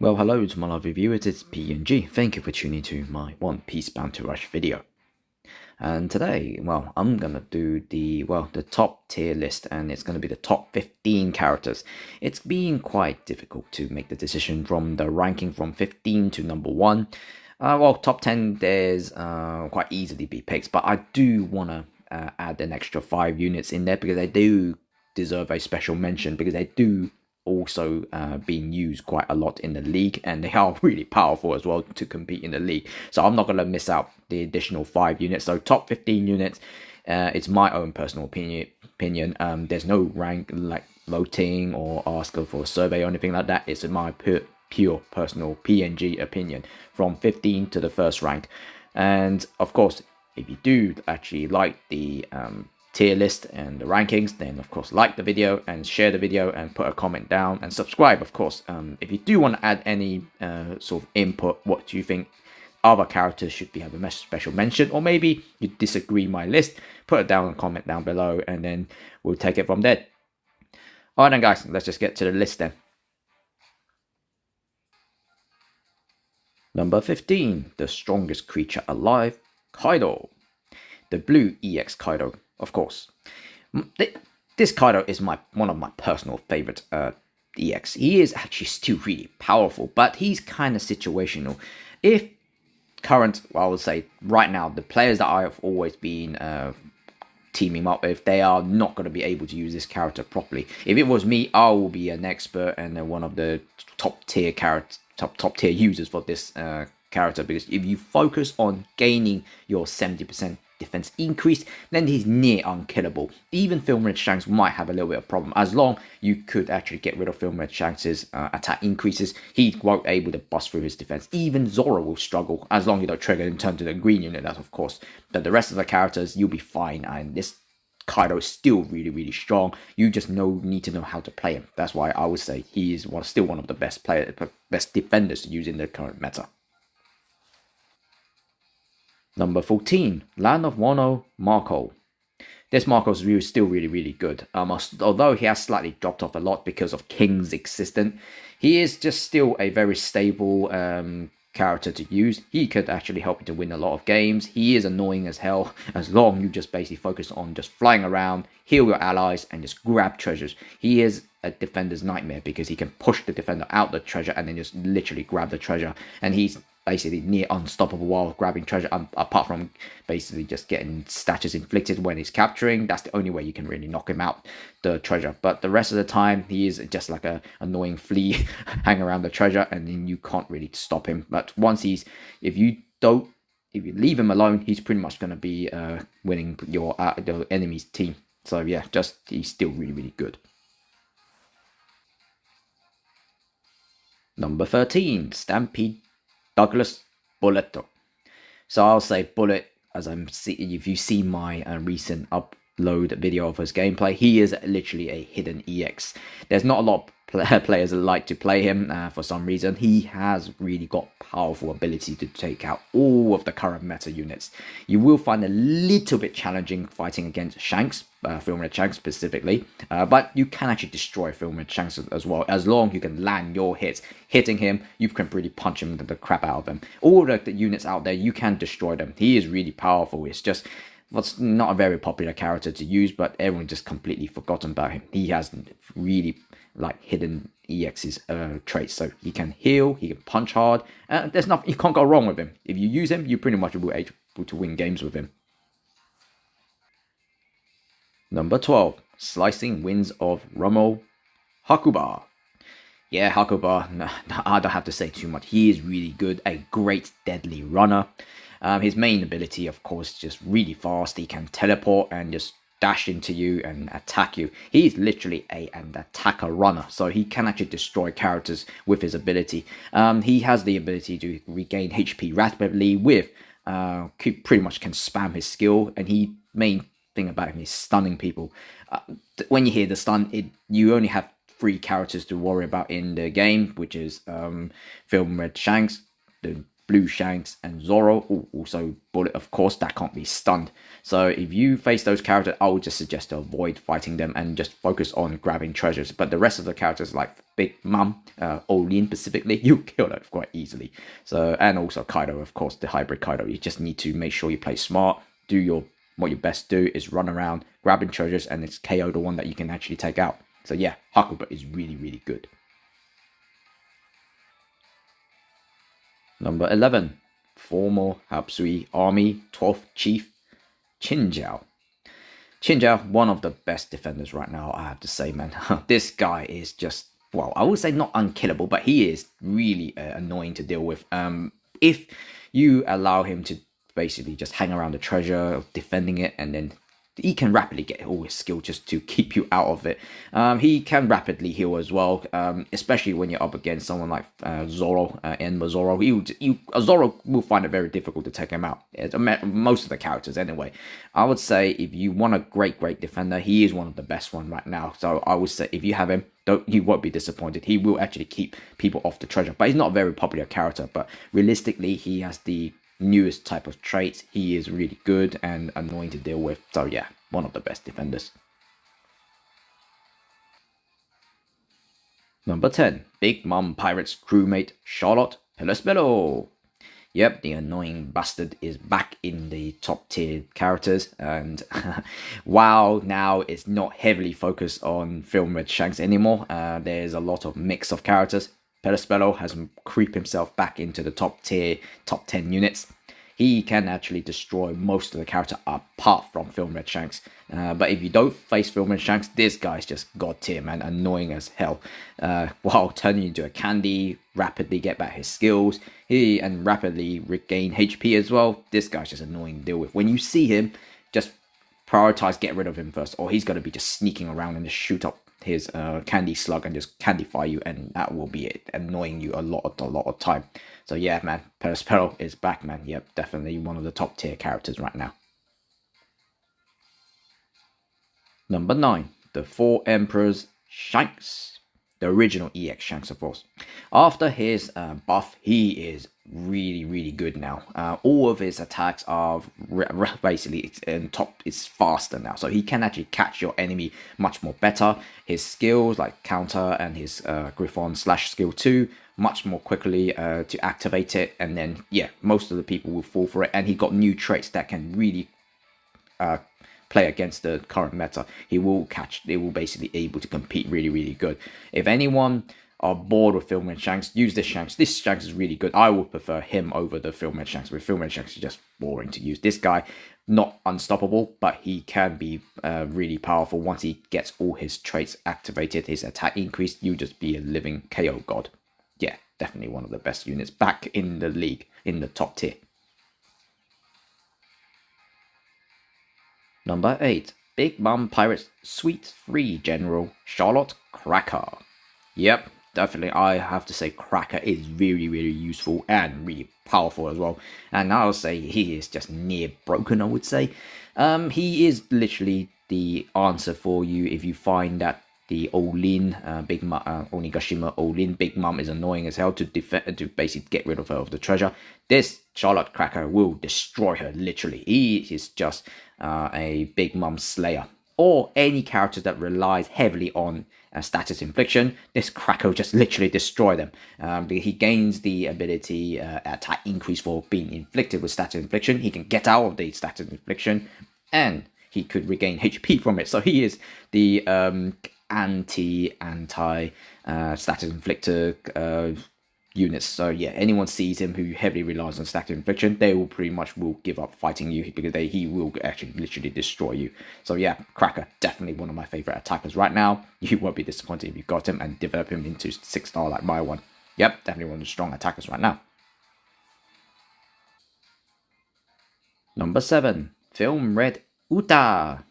Well, hello to my lovely viewers, it's PNG. Thank you for tuning to my One Piece Bounty Rush video. And today, well, I'm gonna do the top tier list, and it's gonna be the top 15 characters. It's been quite difficult to make the decision from the ranking from 15 to number 1. Top 10 there's quite easily be picked, but I do wanna add an extra 5 units in there because they do deserve a special mention because they do also being used quite a lot in the league, and they are really powerful as well to compete in the league. So I'm not going to miss out the additional 5 units. So top 15 units, it's my own personal opinion. There's no rank like voting or asking for a survey or anything like that. It's my pure personal PNG opinion from 15 to the first rank. And of course, if you do actually like the tier list and the rankings, then of course like the video and share the video and put a comment down and subscribe, of course. If you do want to add any sort of input, what do you think other characters should be have a special mention, or maybe you disagree my list, put it down and comment down below, and then we'll take it from there. Alright then guys, let's just get to the list then. Number 15, the strongest creature alive, Kaido. The blue EX Kaido, of course. This Kaido is one of my personal favorite EX. He is actually still really powerful, but he's kind of situational. If I would say right now, the players that I have always been teaming up with, they are not going to be able to use this character properly. If it was me, I will be an expert and one of the top tier users for this character, because if you focus on gaining your 70% defense increase, then he's near unkillable. Even Film Red Shanks might have a little bit of problem. As long you could actually get rid of Film Red Shanks' attack increases, he won't able to bust through his defense. Even Zoro will struggle as long as you don't trigger and turn to the green unit, that of course. But the rest of the characters, you'll be fine, and this Kaido is still really strong. You just need to know how to play him. That's why I would say he is still one of the best defenders to use in the current meta. Number 14, Land of Wano, Marco. This Marco's view is still really good. Although he has slightly dropped off a lot because of King's existence, he is just still a very stable character to use. He could actually help you to win a lot of games. He is annoying as hell, as long you just basically focus on just flying around, heal your allies, and just grab treasures. He is a defender's nightmare because he can push the defender out the treasure and then just literally grab the treasure, and he's basically near unstoppable while grabbing treasure, apart from basically just getting statues inflicted when he's capturing. That's the only way you can really knock him out, the treasure. But the rest of the time, he is just like a annoying flea hang around the treasure, and then you can't really stop him. But once if you leave him alone, he's pretty much going to be winning your the enemy's team. So yeah, he's still really good. Number 13, Stampede Douglas Bulletto. So I'll say Bullet, as if you see my recent upload video of his gameplay, he is literally a hidden EX. There's not a lot of players that like to play him for some reason. He has really got powerful ability to take out all of the current meta units. You will find a little bit challenging fighting against Shanks, Film Red Shanks specifically, but you can actually destroy Film Red Shanks as well. As long as you can land your hits, hitting him, you can really punch him the crap out of him. All the units out there, you can destroy them. He is really powerful. It's just what's not a very popular character to use, but everyone just completely forgotten about him. He has really like hidden EX's traits, so he can heal, he can punch hard, there's nothing, you can't go wrong with him. If you use him, you pretty much will be able to win games with him. Number 12, Slicing Winds of Romo, Hakuba. Yeah, Hakuba, no, I don't have to say too much. He is really good, a great deadly runner. His main ability, of course, just really fast. He can teleport and just dash into you and attack you. He's literally an attacker runner, so he can actually destroy characters with his ability. He has the ability to regain HP rapidly with pretty much can spam his skill, and main thing about him is stunning people. When you hear the stun, you only have 3 characters to worry about in the game, which is Film Red Shanks, the Blue Shanks, and Zoro. Ooh, also Bullet, of course, that can't be stunned. So if you face those characters, I would just suggest to avoid fighting them and just focus on grabbing treasures. But the rest of the characters, like Big Mom, Olin specifically, you kill them quite easily. So, and also Kaido, of course, the hybrid Kaido. You just need to make sure you play smart, do what you best do is run around grabbing treasures, and it's KO the one that you can actually take out. So yeah, Hakuba is really, really good. Number 11, former Hapsui Army 12th Chief, Chinjiao. Chinjiao, one of the best defenders right now, I have to say, man. This guy is just, well, I would say not unkillable, but he is really annoying to deal with. If you allow him to basically just hang around the treasure, defending it, and then he can rapidly get all his skill just to keep you out of it. He can rapidly heal as well, especially when you're up against someone like Zoro, Enma Zoro. Zoro will find it very difficult to take him out. Most of the characters, anyway. I would say if you want a great defender, he is one of the best one right now. So I would say if you have him, you won't be disappointed. He will actually keep people off the treasure, but he's not a very popular character. But realistically, he has the newest type of traits. He is really good and annoying to deal with. So yeah, one of the best defenders. Number 10, Big Mom Pirates crewmate Charlotte Perospero. Yep, the annoying bastard is back in the top tier characters, and while now it's not heavily focused on Film Red Shanks anymore, there's a lot of mix of characters. Perospero has creeped himself back into the top tier, top 10 units. He can actually destroy most of the character apart from Film Red Shanks. But if you don't face Film Red Shanks, this guy's just god tier, man, annoying as hell. While turning into a candy, rapidly get back his skills, and rapidly regain HP as well. This guy's just annoying to deal with. When you see him, just prioritize get rid of him first, or he's going to be just sneaking around and just shoot up his candy slug and just candyfy you, and that will be it, annoying you a lot of time. So yeah, man, Perospero is back, man. Yep, definitely one of the top tier characters right now. Number 9, the Four Emperors Shanks, the original EX Shanks, of course. After his buff, he is really good now. All of his attacks are basically it's faster now, so he can actually catch your enemy much more better. His skills like counter and his Griffon slash skill 2 much more quickly to activate it, and then yeah, most of the people will fall for it. And he got new traits that can really play against the current meta. They will basically able to compete really good. If anyone are bored with Film Red Shanks, use this Shanks. This Shanks is really good. I would prefer him over the Film Red Shanks. With Film Red Shanks is just boring to use. This guy, not unstoppable, but he can be really powerful. Once he gets all his traits activated, his attack increased, you just be a living KO god. Yeah, definitely one of the best units back in the league, in the top tier. Number 8, Big Mom Pirates Sweet 3 General Charlotte Cracker. Yep, definitely I have to say Cracker is really useful and really powerful as well. And I'll say he is just near broken, I would say. He is literally the answer for you if you find that the Olin, Big Mom, Onigashima Olin, Big Mom is annoying as hell to basically get rid of her of the treasure. This Charlotte Cracker will destroy her, literally. He is just a Big Mom slayer. Or any character that relies heavily on status infliction, this Cracker will just literally destroy them. He gains the ability attack increase for being inflicted with status infliction. He can get out of the status infliction, and he could regain HP from it. So he is the anti status inflictor units. So yeah, anyone sees him who heavily relies on status infliction, they will pretty much give up fighting you, because he will actually literally destroy you. So yeah, Cracker, definitely one of my favorite attackers right now. You won't be disappointed if you got him and develop him into 6-star like my one. Yep, definitely one of the strong attackers right now. Number 7, Film Red Uta.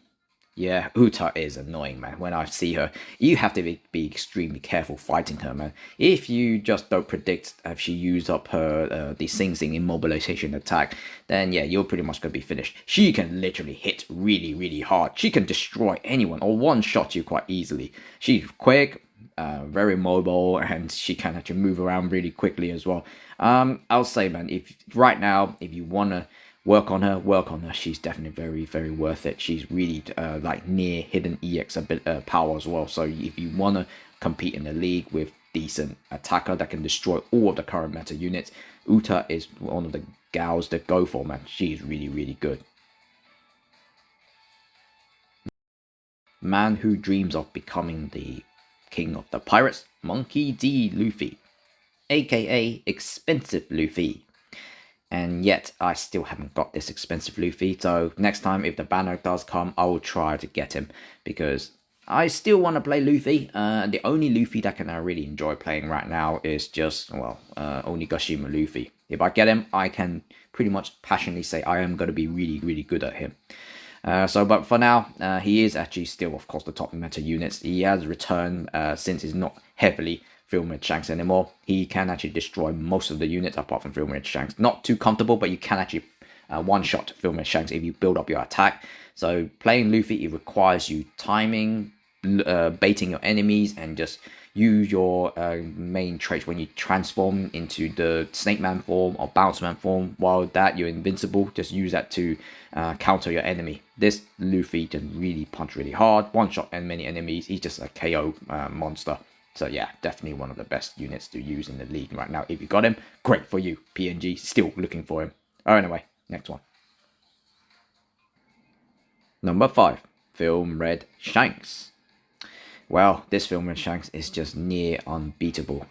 Yeah, Uta is annoying, man. When I see her, you have to be extremely careful fighting her, man. If you just don't predict if she used up her the Sing Sing immobilization attack, then yeah, you're pretty much gonna be finished. She can literally hit really hard. She can destroy anyone or one-shot you quite easily. She's quick, very mobile, and she can actually move around really quickly as well. I'll say, man, if right now, if you want to work on her, she's definitely very, very worth it. She's really like near hidden EX a bit power as well. So if you want to compete in the league with decent attacker that can destroy all of the current meta units, Uta is one of the gals to go for, man. She's really, really good. Man who dreams of becoming the king of the pirates, Monkey D. Luffy, aka Expensive Luffy. And yet, I still haven't got this expensive Luffy, so next time if the banner does come, I will try to get him, because I still want to play Luffy. The only Luffy that I really enjoy playing right now is just, well, Onigashima Luffy. If I get him, I can pretty much passionately say I am going to be really, really good at him. But for now, he is actually still, of course, the top meta units. He has returned since he's not heavily filled with Shanks anymore. He can actually destroy most of the units apart from filled with Shanks. Not too comfortable, but you can actually one-shot filled with Shanks if you build up your attack. So playing Luffy, it requires you timing, baiting your enemies, and just use your main traits when you transform into the Snake Man form or Bounce Man form. While that you're invincible, just use that to counter your enemy. This Luffy can really punch really hard, one shot and many enemies. He's just a KO monster. So yeah, definitely one of the best units to use in the league right now. If you got him, great for you. PNG still looking for him. Oh, anyway, next one. Number 5, Film Red Shanks. Well, this film with Shanks is just near unbeatable.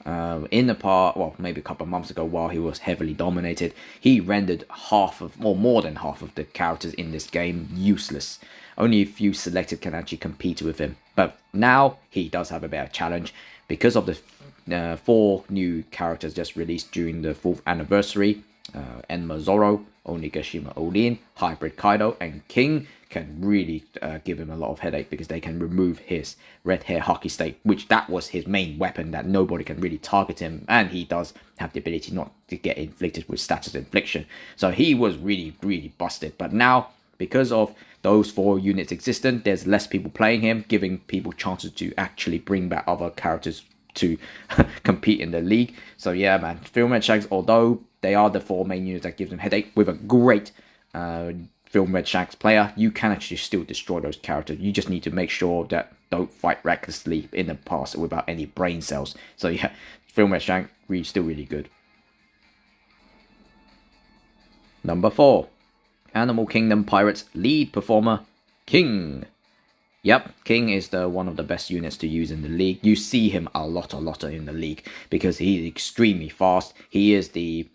In the part, well, maybe a couple of months ago, while he was heavily dominated, he rendered half of, or more than half of the characters in this game useless. Only a few selected can actually compete with him. But now, he does have a better challenge. Because of the 4 new characters just released during the 4th anniversary, Enma Zoro, Onigashima Odin, Hybrid Kaido, and King can really give him a lot of headache, because they can remove his red hair hockey stick, which that was his main weapon that nobody can really target him, and he does have the ability not to get inflicted with status infliction. So he was really, really busted. But now, because of those 4 units existent, there's less people playing him, giving people chances to actually bring back other characters to compete in the league. So yeah, man, Film Red Shanks, although they are the 4 main units that give them headache, with a great Film Red Shanks player, you can actually still destroy those characters. You just need to make sure that don't fight recklessly in the past without any brain cells. So yeah, Film Red Shanks still really good. Number 4, Animal Kingdom Pirates lead performer, King. Yep, King is one of the best units to use in the league. You see him a lot in the league because he's extremely fast. He is the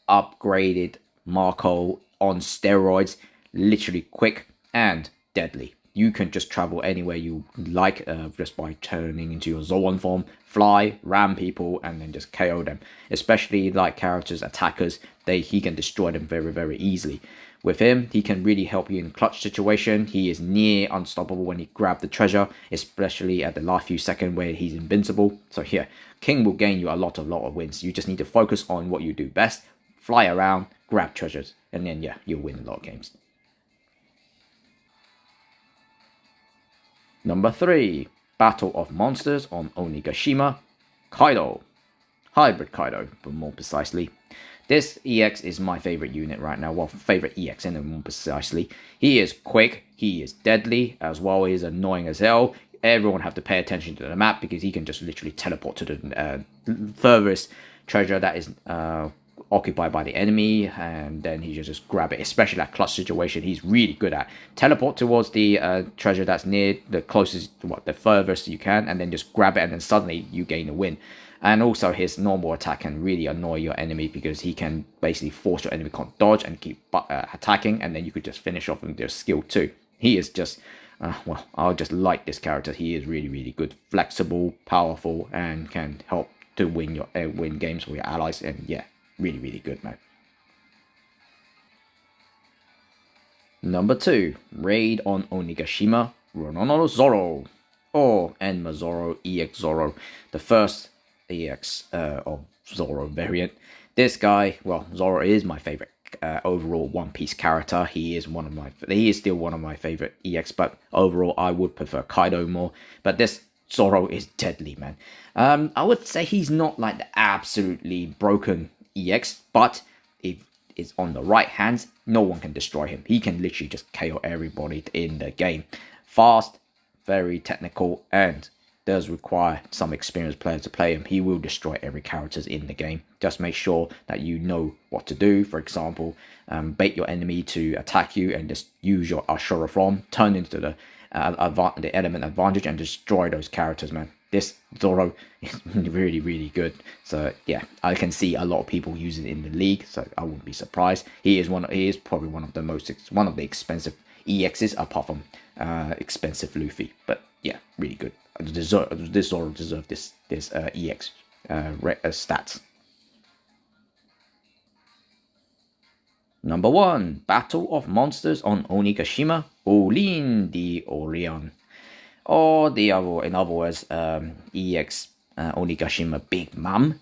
upgraded Marco on steroids, literally quick and deadly. You can just travel anywhere you like just by turning into your Zoan form, fly, ram people, and then just KO them. Especially like characters, attackers, he can destroy them very, very easily. With him, he can really help you in clutch situation. He is near unstoppable when he grabs the treasure, especially at the last few seconds where he's invincible. So here, King will gain you a lot of wins. You just need to focus on what you do best, fly around, grab treasures, and then yeah, you'll win a lot of games. Number 3, Battle of Monsters on Onigashima, Kaido. Hybrid Kaido, but more precisely. This EX is my favorite unit right now. Well, favorite EX, and more precisely. He is quick, he is deadly, as well as annoying as hell. Everyone have to pay attention to the map, because he can just literally teleport to the furthest treasure that is occupied by the enemy, and then he just grab it. Especially that clutch situation, he's really good at. Teleport towards the treasure that's near the closest, the furthest you can, and then just grab it, and then suddenly you gain a win. And also his normal attack can really annoy your enemy, because he can basically force your enemy to dodge and keep attacking, and then you could just finish off with their skill too. He is just, well, I just like this character. He is really, really good, flexible, powerful, and can help to win games for your allies. And yeah, really, really good, man. Number 2, Raid on Onigashima, Ronono Zoro, or Enma Zoro, EX Zoro, the first EX of Zoro variant. This guy, well, Zoro is my favorite overall One Piece character. He is still one of my favorite EX, but overall I would prefer Kaido more. But this Zoro is deadly, man. I would say he's not like the absolutely broken EX, but if it's on the right hands, no one can destroy him. He can literally just KO everybody in the game. Fast, very technical, and does require some experienced players to play him. He will destroy every character in the game. Just make sure that you know what to do. For example, bait your enemy to attack you and just use your Ashura form, turn into the element advantage and destroy those characters, man. This Zoro is really good. So yeah, I can see a lot of people using it in the league, so I wouldn't be surprised. He is probably one of the expensive EXs apart from expensive Luffy. But yeah, really good. This Zoro deserves this EX stats. Number 1, Battle of Monsters on Onigashima, Olin the Orion. Or in other words, EX Onigashima Big Mom.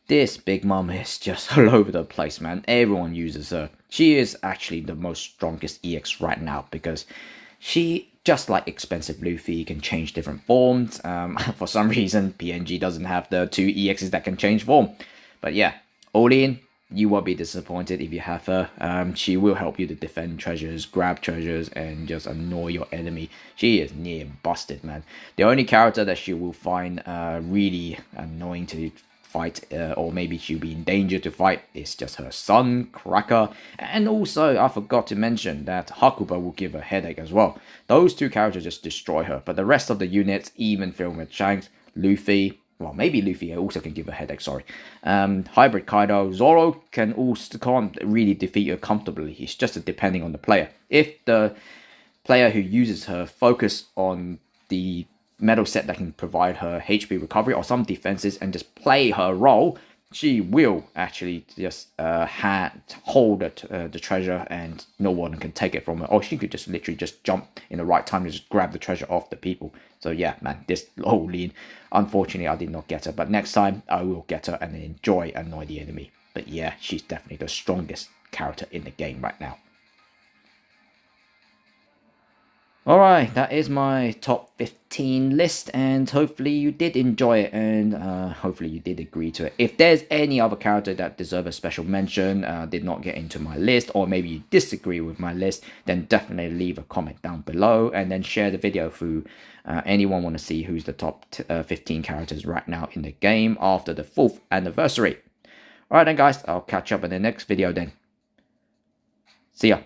This Big Mom is just all over the place, man. Everyone uses her. She is actually the most strongest EX right now because she, just like expensive Luffy, can change different forms. For some reason, PNG doesn't have the 2 EXs that can change form. But yeah, Olin, you won't be disappointed if you have her. She will help you to defend treasures, grab treasures, and just annoy your enemy. She is near busted, man. The only character that she will find really annoying to fight, or maybe she'll be in danger to fight, is just her son, Cracker. And also, I forgot to mention that Hakuba will give her headache as well. Those 2 characters just destroy her, but the rest of the units, even filled with Shanks, Luffy, well, maybe Luffy also can give a headache, sorry. Hybrid Kaido, Zoro can't really defeat her comfortably. It's just depending on the player. If the player who uses her focus on the metal set that can provide her HP recovery or some defenses and just play her role, she will actually just hold the treasure and no one can take it from her. Or she could just literally just jump in the right time to just grab the treasure off the people. So yeah, man, this Olin, unfortunately I did not get her. But next time I will get her and annoy the enemy. But yeah, she's definitely the strongest character in the game right now. Alright, that is my top 15 list, and hopefully you did enjoy it, and hopefully you did agree to it. If there's any other character that deserve a special mention, did not get into my list, or maybe you disagree with my list, then definitely leave a comment down below, and then share the video through anyone want to see who's the top 15 characters right now in the game after the 4th anniversary. Alright then guys, I'll catch up in the next video then. See ya.